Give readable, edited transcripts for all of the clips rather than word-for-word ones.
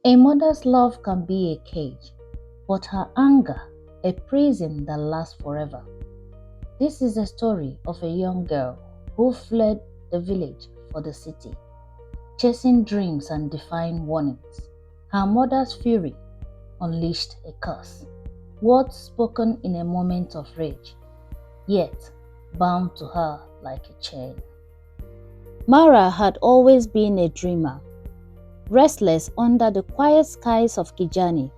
A mother's love can be a cage, but her anger a prison that lasts forever. This is a story of a young girl who fled the village for the city, chasing dreams and defying warnings. Her mother's fury unleashed a curse, words spoken in a moment of rage, yet bound to her like a chain. Mara had always been a dreamer, restless under the quiet skies of Kijani,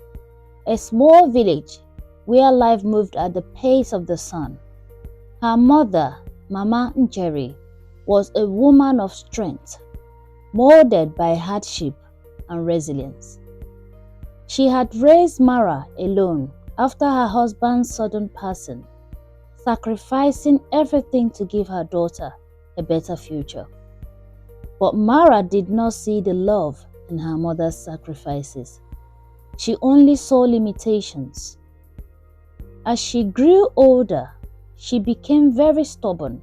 a small village where life moved at the pace of the sun. Her mother, Mama Njeri, was a woman of strength, molded by hardship and resilience. She had raised Mara alone after her husband's sudden passing, sacrificing everything to give her daughter a better future. But Mara did not see the love in her mother's sacrifices. She only saw limitations. As she grew older, she became very stubborn,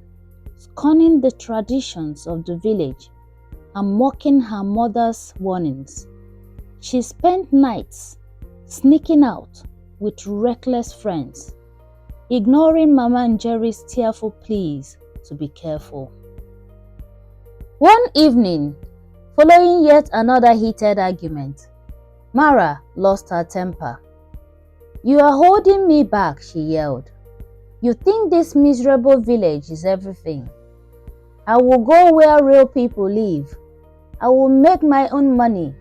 scorning the traditions of the village and mocking her mother's warnings. She spent nights sneaking out with reckless friends, ignoring Mama Njeri's tearful pleas to be careful. One evening, following yet another heated argument, Mara lost her temper. "You are holding me back," she yelled. "You think this miserable village is everything. I will go where real people live. I will make my own money,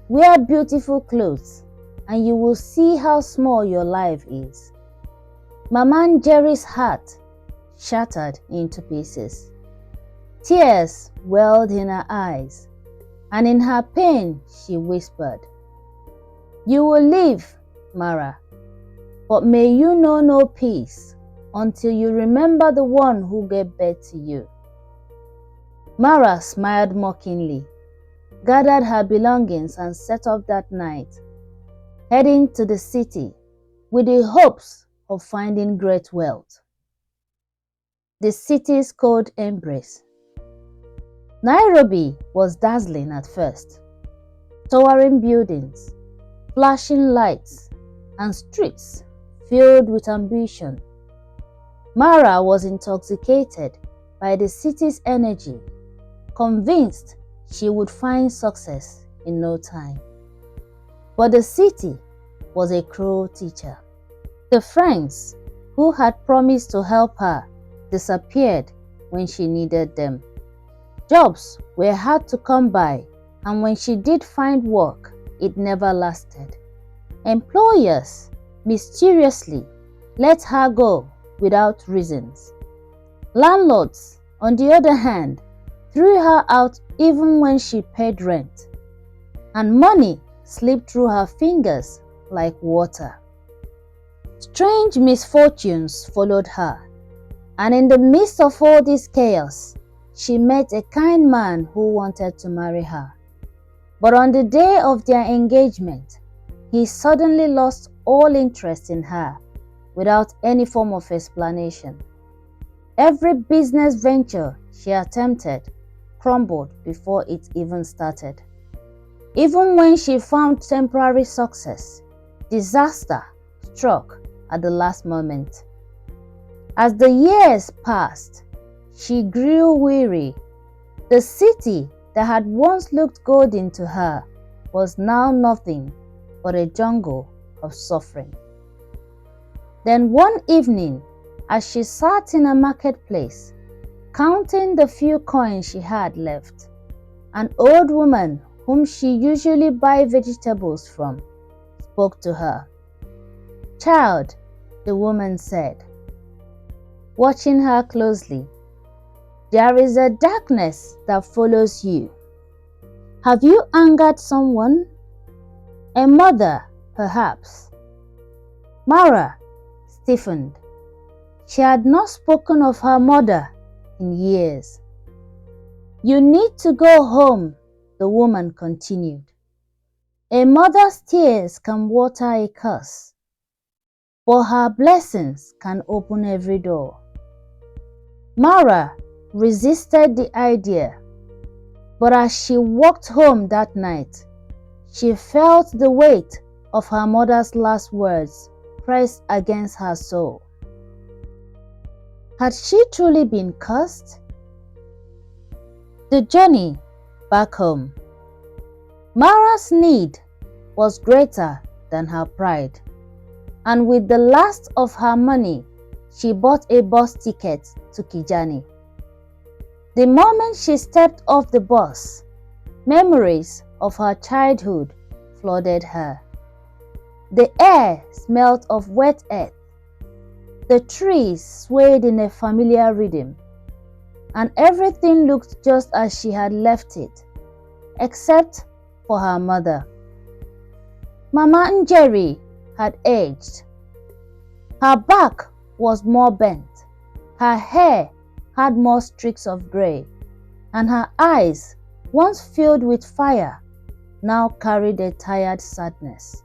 wear beautiful clothes, and you will see how small your life is." Mama Njeri's heart shattered into pieces. Tears welled in her eyes, and in her pain she whispered, "You will live, Mara, but may you know no peace until you remember the one who gave birth to you." Mara smiled mockingly, gathered her belongings and set off that night, heading to the city with the hopes of finding great wealth. The city's cold embrace. Nairobi was dazzling at first. Towering buildings, flashing lights, and streets filled with ambition. Mara was intoxicated by the city's energy, convinced she would find success in no time. But the city was a cruel teacher. The friends who had promised to help her disappeared when she needed them. Jobs were hard to come by, and when she did find work, it never lasted. Employers mysteriously let her go without reasons. Landlords, on the other hand, threw her out even when she paid rent, and money slipped through her fingers like water. Strange misfortunes followed her, and in the midst of all this chaos, she met a kind man who wanted to marry her. But on the day of their engagement, he suddenly lost all interest in her without any form of explanation. Every business venture she attempted crumbled before it even started. Even when she found temporary success, disaster struck at the last moment. As the years passed, she grew weary. The city that had once looked golden to her was now nothing but a jungle of suffering. Then one evening, as she sat in a marketplace, counting the few coins she had left, an old woman whom she usually buy vegetables from spoke to her. "Child," the woman said, watching her closely, "there is a darkness that follows you. Have you angered someone? A mother, perhaps?" Mara stiffened. She had not spoken of her mother in years. "You need to go home," the woman continued. "A mother's tears can water a curse, but her blessings can open every door." Mara resisted the idea, but as she walked home that night, She felt the weight of her mother's last words pressed against her soul. Had she truly been cursed? The journey back home. Mara's need was greater than her pride, and with the last of her money, she bought a bus ticket to Kijani. The moment she stepped off the bus, memories of her childhood flooded her. The air smelled of wet earth. The trees swayed in a familiar rhythm, and everything looked just as she had left it, except for her mother. Mama Njeri had aged. Her back was more bent, her hair had more streaks of gray, and her eyes, once filled with fire, now carried a tired sadness.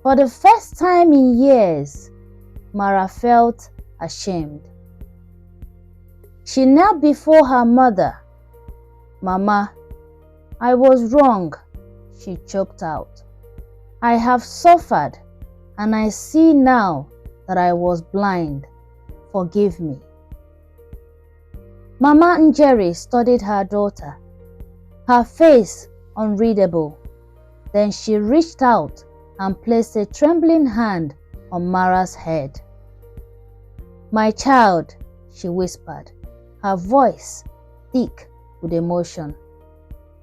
For the first time in years, Mara felt ashamed. She knelt before her mother. "Mama, I was wrong," she choked out. "I have suffered, and I see now that I was blind. Forgive me." Mama Njeri studied her daughter, her face unreadable. Then she reached out and placed a trembling hand on Mara's head. "My child," she whispered, her voice thick with emotion,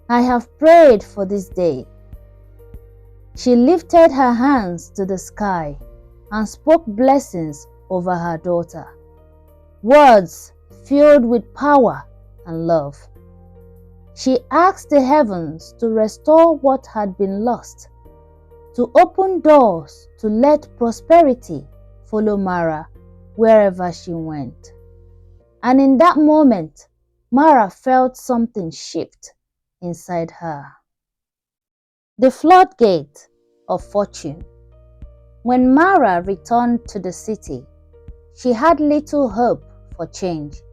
"I have prayed for this day." She lifted her hands to the sky and spoke blessings over her daughter, words filled with power and love. She asked the heavens to restore what had been lost, to open doors to let prosperity follow Mara wherever she went. And in that moment, Mara felt something shift inside her. The floodgate of fortune. When Mara returned to the city, she had little hope for change.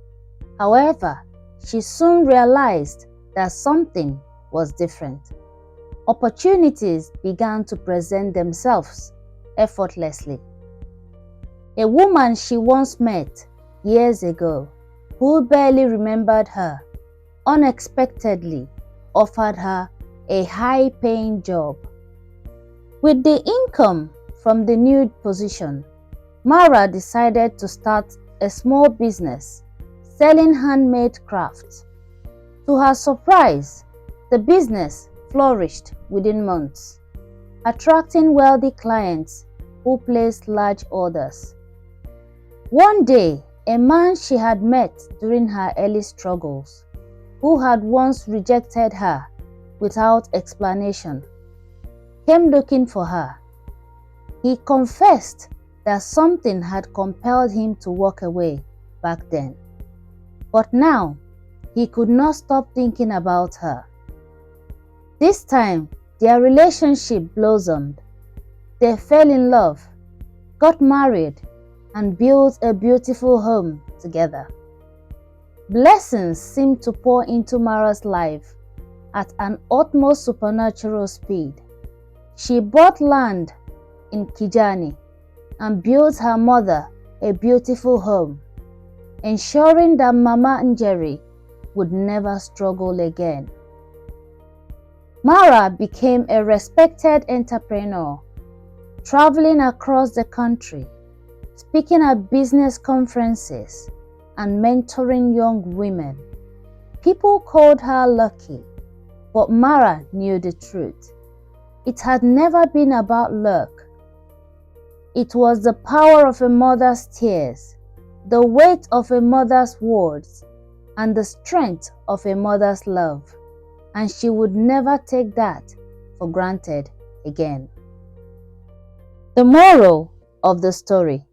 However, she soon realized that something was different. Opportunities began to present themselves effortlessly. A woman she once met years ago, who barely remembered her, unexpectedly offered her a high-paying job. With the income from the new position, Mara decided to start a small business selling handmade crafts. To her surprise, the business flourished within months, attracting wealthy clients who placed large orders. One day, a man she had met during her early struggles, who had once rejected her without explanation, came looking for her. He confessed that something had compelled him to walk away back then. But now, he could not stop thinking about her. This time, their relationship blossomed. They fell in love, got married, and built a beautiful home together. Blessings seemed to pour into Mara's life at an utmost supernatural speed. She bought land in Kijani and built her mother a beautiful home, ensuring that Mama Njeri would never struggle again. Mara became a respected entrepreneur, traveling across the country, speaking at business conferences, and mentoring young women. People called her lucky, but Mara knew the truth. It had never been about luck. It was the power of a mother's tears, the weight of a mother's words, and the strength of a mother's love, and she would never take that for granted again. The moral of the story: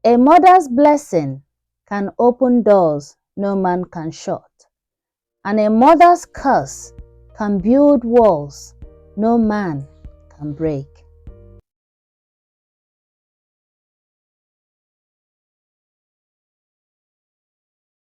a mother's blessing can open doors no man can shut, and a mother's curse can build walls no man can break.